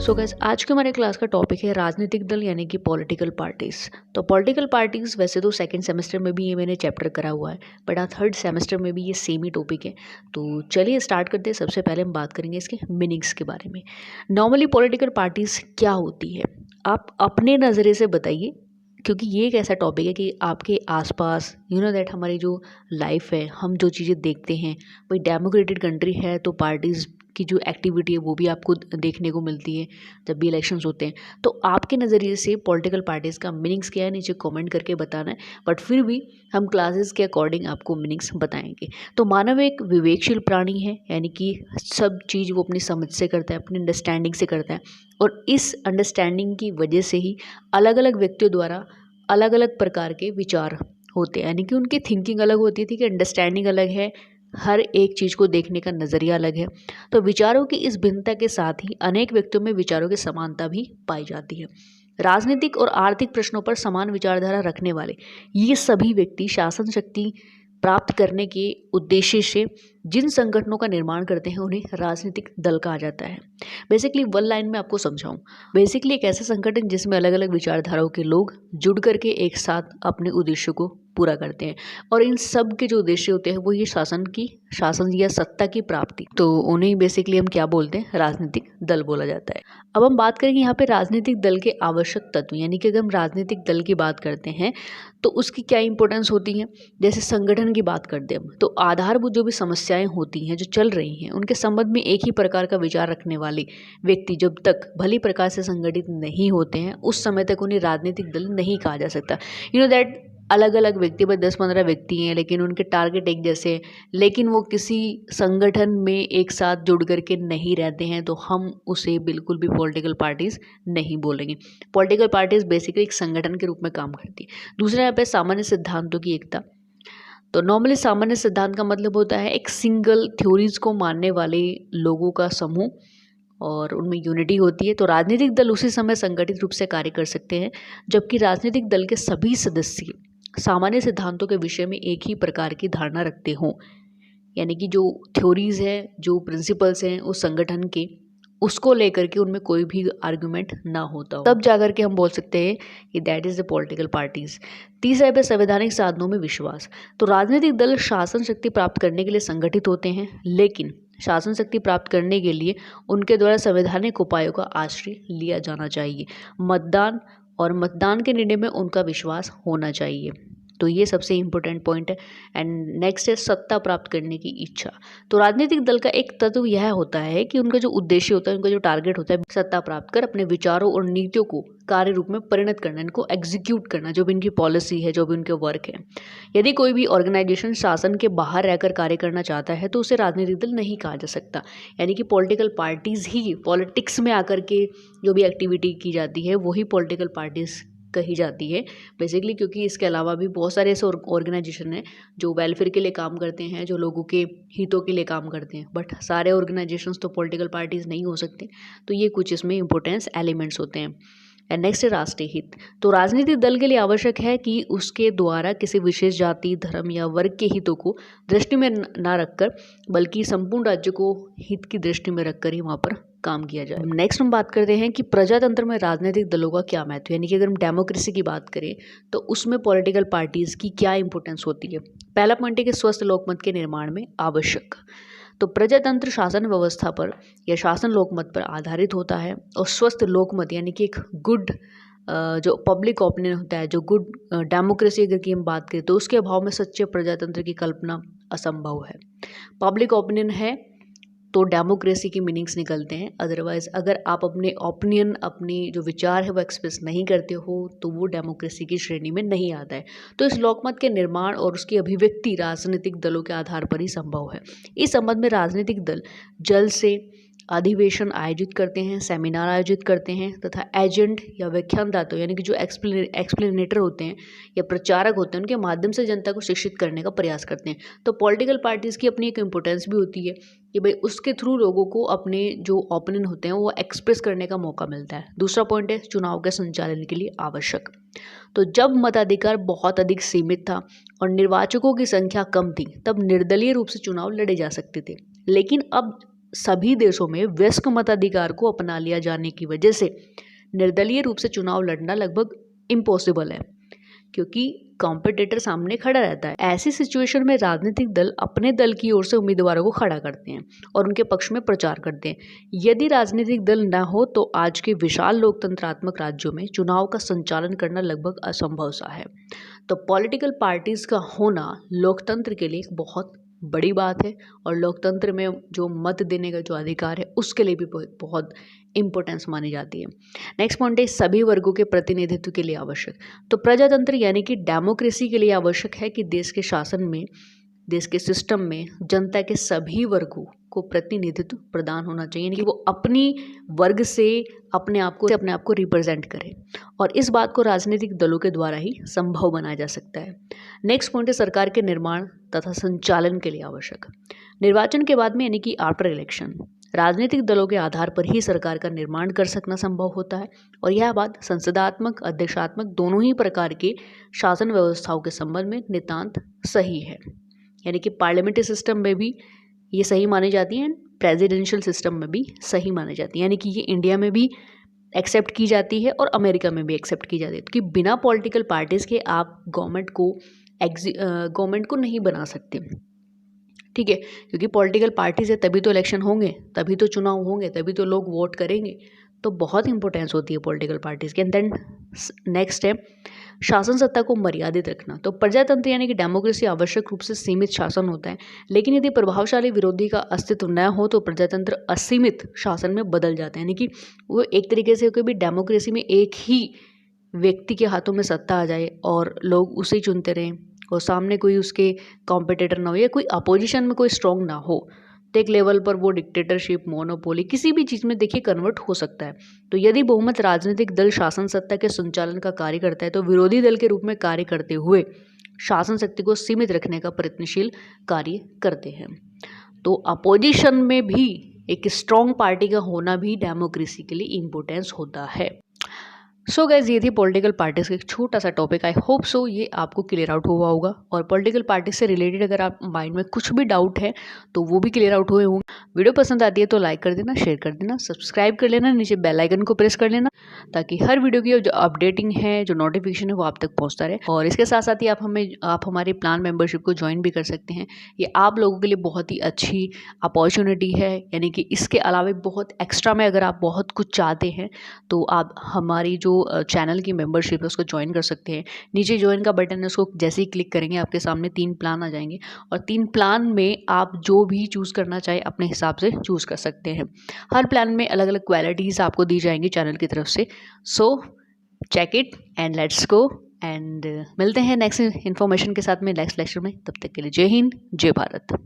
So guys, आज के हमारे क्लास का टॉपिक है राजनीतिक दल यानी कि पॉलिटिकल पार्टीज। तो पॉलिटिकल पार्टीज वैसे तो सेकंड सेमेस्टर में भी ये मैंने चैप्टर करा हुआ है, बट आज थर्ड सेमेस्टर में भी ये सेम ही टॉपिक है। तो चलिए स्टार्ट करते हैं। सबसे पहले हम बात करेंगे इसके मीनिंग्स के बारे में। नॉर्मली पॉलिटिकल पार्टीज क्या होती है, आप अपने नज़रिए से बताइए, क्योंकि ये एक ऐसा टॉपिक है कि आपके आसपास दैट हमारी जो लाइफ है, हम जो चीज़ें देखते हैं, भाई डेमोक्रेटिक कंट्री है तो पार्टीज़ की जो एक्टिविटी है वो भी आपको देखने को मिलती है जब भी इलेक्शंस होते हैं। तो आपके नज़रिए से पॉलिटिकल पार्टीज़ का मीनिंग्स क्या है, नीचे कमेंट करके बताना है। बट फिर भी हम क्लासेस के अकॉर्डिंग आपको मीनिंग्स बताएंगे। तो मानव एक विवेकशील प्राणी है, यानी कि सब चीज़ वो अपनी समझ से करता है, अपनी अंडरस्टैंडिंग से करता है, और इस अंडरस्टैंडिंग की वजह से ही अलग अलग व्यक्तियों द्वारा अलग अलग प्रकार के विचार होते हैं, यानी कि उनकी थिंकिंग अलग होती थी, कि अंडरस्टैंडिंग अलग है, हर एक चीज़ को देखने का नज़रिया अलग है। तो विचारों की इस भिन्नता के साथ ही अनेक व्यक्तियों में विचारों की समानता भी पाई जाती है। राजनीतिक और आर्थिक प्रश्नों पर समान विचारधारा रखने वाले ये सभी व्यक्ति शासन शक्ति प्राप्त करने के उद्देश्य से जिन संगठनों का निर्माण करते हैं उन्हें राजनीतिक दल कहा जाता है। बेसिकली वन लाइन में आपको समझाऊं, बेसिकली एक ऐसा संगठन जिसमें अलग अलग विचारधाराओं के लोग जुड़ करके एक साथ अपने उद्देश्य को पूरा करते हैं, और इन सब के जो उद्देश्य होते हैं वो ये शासन या सत्ता की प्राप्ति, तो उन्हें बेसिकली हम क्या बोलते हैं, राजनीतिक दल बोला जाता है। अब हम बात करेंगे यहाँ पे राजनीतिक दल के आवश्यक तत्व, यानी कि अगर हम राजनीतिक दल की बात करते हैं तो उसकी क्या इंपॉर्टेंस होती है। जैसे संगठन की बात करते हैं हम, तो आधारभूत जो भी समस्याएं होती हैं जो चल रही हैं उनके संबंध में एक ही प्रकार का विचार रखने वाले व्यक्ति जब तक भली प्रकार से संगठित नहीं होते हैं उस समय तक उन्हें राजनीतिक दल नहीं कहा जा सकता। दैट अलग अलग व्यक्ति, बस 10-15 व्यक्ति हैं लेकिन उनके टारगेट एक जैसे हैं, लेकिन वो किसी संगठन में एक साथ जुड़ करके नहीं रहते हैं, तो हम उसे बिल्कुल भी पॉलिटिकल पार्टीज नहीं बोलेंगे। पॉलिटिकल पार्टीज बेसिकली एक संगठन के रूप में काम करती है। दूसरा यहाँ पे सामान्य सिद्धांतों की एकता। तो नॉर्मली सामान्य सिद्धांत का मतलब होता है एक सिंगल थ्योरीज को मानने वाले लोगों का समूह, और उनमें यूनिटी होती है। तो राजनीतिक दल उसी समय संगठित रूप से कार्य कर सकते हैं जबकि राजनीतिक दल के सभी सदस्य सामान्य सिद्धांतों के विषय में एक ही प्रकार की धारणा रखते हों, यानी कि जो थ्योरीज है, जो प्रिंसिपल्स हैं उस संगठन के, उसको लेकर के उनमें कोई भी आर्गुमेंट ना होता हो, तब जाकर के हम बोल सकते हैं कि that is the political parties. तीसरा है संवैधानिक साधनों में विश्वास। तो राजनीतिक दल शासन शक्ति प्राप्त करने के लिए संगठित होते हैं, लेकिन शासन शक्ति प्राप्त करने के लिए उनके द्वारा संवैधानिक उपायों का आश्रय लिया जाना चाहिए। मतदान के निर्णय में उनका विश्वास होना चाहिए। तो ये सबसे इम्पोर्टेंट पॉइंट है। एंड नेक्स्ट है सत्ता प्राप्त करने की इच्छा। तो राजनीतिक दल का एक तत्व यह होता है कि उनका जो उद्देश्य होता है, उनका जो टारगेट होता है, सत्ता प्राप्त कर अपने विचारों और नीतियों को कार्य रूप में परिणत करना, इनको एग्जीक्यूट करना, जो भी इनकी पॉलिसी है, जो भी उनके वर्क है। यदि कोई भी ऑर्गेनाइजेशन शासन के बाहर रहकर कार्य करना चाहता है तो उसे राजनीतिक दल नहीं कहा जा सकता, यानी कि पॉलिटिकल पार्टीज ही पॉलिटिक्स में आकर के जो भी एक्टिविटी की जाती है वही पॉलिटिकल पार्टीज कही जाती है बेसिकली। क्योंकि इसके अलावा भी बहुत सारे ऐसे ऑर्गेनाइजेशन हैं जो वेलफेयर के लिए काम करते हैं, जो लोगों के हितों के लिए काम करते हैं, बट सारे ऑर्गेनाइजेशंस तो पॉलिटिकल पार्टीज नहीं हो सकते। तो ये कुछ इसमें इंपॉर्टेंस एलिमेंट्स होते हैं। एंड नेक्स्ट है राष्ट्रीय हित। तो राजनीतिक दल के लिए आवश्यक है कि उसके द्वारा किसी विशेष जाति, धर्म या वर्ग के हितों को दृष्टि में ना रखकर, बल्कि संपूर्ण राज्य को हित की दृष्टि में रखकर ही वहाँ पर काम किया जाए। नेक्स्ट हम बात करते हैं कि प्रजातंत्र में राजनीतिक दलों का क्या महत्व है, यानी कि अगर हम डेमोक्रेसी की बात करें तो उसमें पॉलिटिकल पार्टीज की क्या इंपॉर्टेंस होती है। पहला पॉइंट है कि स्वस्थ लोकमत के निर्माण में आवश्यक। तो प्रजातंत्र शासन व्यवस्था पर या शासन लोकमत पर आधारित होता है, और स्वस्थ लोकमत यानी कि एक गुड जो पब्लिक ओपिनियन होता है, जो गुड डेमोक्रेसी अगर की हम बात करें तो उसके अभाव में सच्चे प्रजातंत्र की कल्पना असंभव है। पब्लिक ओपिनियन है तो डेमोक्रेसी की मीनिंग्स निकलते हैं, अदरवाइज अगर आप अपने ओपिनियन, अपनी जो विचार है वो एक्सप्रेस नहीं करते हो तो वो डेमोक्रेसी की श्रेणी में नहीं आता है। तो इस लोकमत के निर्माण और उसकी अभिव्यक्ति राजनीतिक दलों के आधार पर ही संभव है। इस संबंध में राजनीतिक दल जल्द से अधिवेशन आयोजित करते हैं, सेमिनार आयोजित करते हैं, तथा एजेंट या व्याख्यानदाता यानी कि जो एक्सप्लेनेटर होते हैं या प्रचारक होते हैं उनके माध्यम से जनता को शिक्षित करने का प्रयास करते हैं। तो पॉलिटिकल पार्टीज़ की अपनी एक इम्पोर्टेंस भी होती है कि भाई उसके थ्रू लोगों को अपने जो ओपिनियन होते हैं वो एक्सप्रेस करने का मौका मिलता है। दूसरा पॉइंट है चुनाव के संचालन के लिए आवश्यक। तो जब मताधिकार बहुत अधिक सीमित था और निर्वाचकों की संख्या कम थी तब निर्दलीय रूप से चुनाव लड़े जा सकते थे, लेकिन अब सभी देशों में वयस्क मताधिकार को अपना लिया जाने की वजह से निर्दलीय रूप से चुनाव लड़ना लगभग इम्पॉसिबल है, क्योंकि कॉम्पिटिटर सामने खड़ा रहता है। ऐसी सिचुएशन में राजनीतिक दल अपने दल की ओर से उम्मीदवारों को खड़ा करते हैं और उनके पक्ष में प्रचार करते हैं। यदि राजनीतिक दल न हो तो आज के विशाल लोकतंत्रात्मक राज्यों में चुनाव का संचालन करना लगभग असंभव सा है। तो पॉलिटिकल पार्टीज का होना लोकतंत्र के लिए एक बहुत बड़ी बात है और लोकतंत्र में जो मत देने का जो अधिकार है उसके लिए भी बहुत इम्पोर्टेंस मानी जाती है। नेक्स्ट पॉइंट है सभी वर्गों के प्रतिनिधित्व के लिए आवश्यक। तो प्रजातंत्र यानी कि डेमोक्रेसी के लिए आवश्यक है कि देश के शासन में, देश के सिस्टम में जनता के सभी वर्गों को प्रतिनिधित्व प्रदान होना चाहिए, यानी कि वो अपनी वर्ग से अपने आप को रिप्रेजेंट करें, और इस बात को राजनीतिक दलों के द्वारा ही संभव बनाया जा सकता है। नेक्स्ट पॉइंट है सरकार के निर्माण तथा संचालन के लिए आवश्यक। निर्वाचन के बाद में यानी कि आफ्टर इलेक्शन राजनीतिक दलों के आधार पर ही सरकार का निर्माण कर सकना संभव होता है, और यह बात संसदात्मक अध्यक्षात्मक दोनों ही प्रकार के शासन व्यवस्थाओं के संबंध में नितांत सही है। यानी कि पार्लियामेंट्री सिस्टम में भी ये सही मानी जाती है, प्रेसिडेंशियल सिस्टम में भी सही मानी जाती है, यानी कि ये इंडिया में भी एक्सेप्ट की जाती है और अमेरिका में भी एक्सेप्ट की जाती है कि बिना पॉलिटिकल पार्टीज़ के आप गवर्नमेंट को नहीं बना सकते। ठीक है, क्योंकि पॉलिटिकल पार्टीज है तभी तो इलेक्शन होंगे, तभी तो चुनाव होंगे, तभी तो लोग वोट करेंगे। तो बहुत इंपॉर्टेंस होती है पॉलिटिकल पार्टीज की। एंड देन नेक्स्ट है शासन सत्ता को मर्यादित रखना। तो प्रजातंत्र यानी कि डेमोक्रेसी आवश्यक रूप से सीमित शासन होता है, लेकिन यदि प्रभावशाली विरोधी का अस्तित्व न हो तो प्रजातंत्र असीमित शासन में बदल जाता है। यानी कि वो एक तरीके से कोई भी डेमोक्रेसी में एक ही व्यक्ति के हाथों में सत्ता आ जाए और लोग उसे चुनते रहें और सामने कोई उसके कॉम्पिटिटर ना हो या कोई अपोजिशन में कोई स्ट्रॉन्ग ना हो, तो एक लेवल पर वो डिक्टेटरशिप, मोनोपोली किसी भी चीज़ में देखिए कन्वर्ट हो सकता है। तो यदि बहुमत राजनीतिक दल शासन सत्ता के संचालन का कार्य करता है तो विरोधी दल के रूप में कार्य करते हुए शासन शक्ति को सीमित रखने का प्रयत्नशील कार्य करते हैं। तो अपोजिशन में भी एक स्ट्रॉन्ग पार्टी का होना भी डेमोक्रेसी के लिए इम्पोर्टेंस होता है। सो गाइज, ये थी पॉलिटिकल पार्टीज का एक छोटा सा टॉपिक। आई होप सो ये आपको क्लियर आउट हुआ होगा, और पॉलिटिकल पार्टी से रिलेटेड अगर आप माइंड में कुछ भी डाउट है तो वो भी क्लियर आउट हुए होंगे। वीडियो पसंद आती है तो लाइक कर देना, शेयर कर देना, सब्सक्राइब कर लेना, नीचे बेल आइकन को प्रेस कर लेना ताकि हर वीडियो की जो अपडेटिंग है, जो नोटिफिकेशन है वो आप तक पहुँचता रहे। और इसके साथ साथ ही आप हमारी प्लान मेंबरशिप को ज्वाइन भी कर सकते हैं। ये आप लोगों के लिए बहुत ही अच्छी अपॉर्चुनिटी है, यानी कि इसके अलावा बहुत एक्स्ट्रा में अगर आप बहुत कुछ चाहते हैं तो आप हमारी जो चैनल की मेंबरशिप है उसको ज्वाइन कर सकते हैं। नीचे ज्वाइन का बटन है, उसको जैसे ही क्लिक करेंगे आपके सामने 3 प्लान आ जाएंगे, और 3 प्लान में आप जो भी चूज़ करना चाहे अपने हिसाब से चूज़ कर सकते हैं। हर प्लान में अलग अलग क्वालिटीज़ आपको दी जाएंगी चैनल की तरफ से। So check it and let's go, and मिलते हैं नेक्स्ट इन्फॉर्मेशन के साथ में नेक्स्ट लेक्चर में। तब तक के लिए जय हिंद, जय भारत।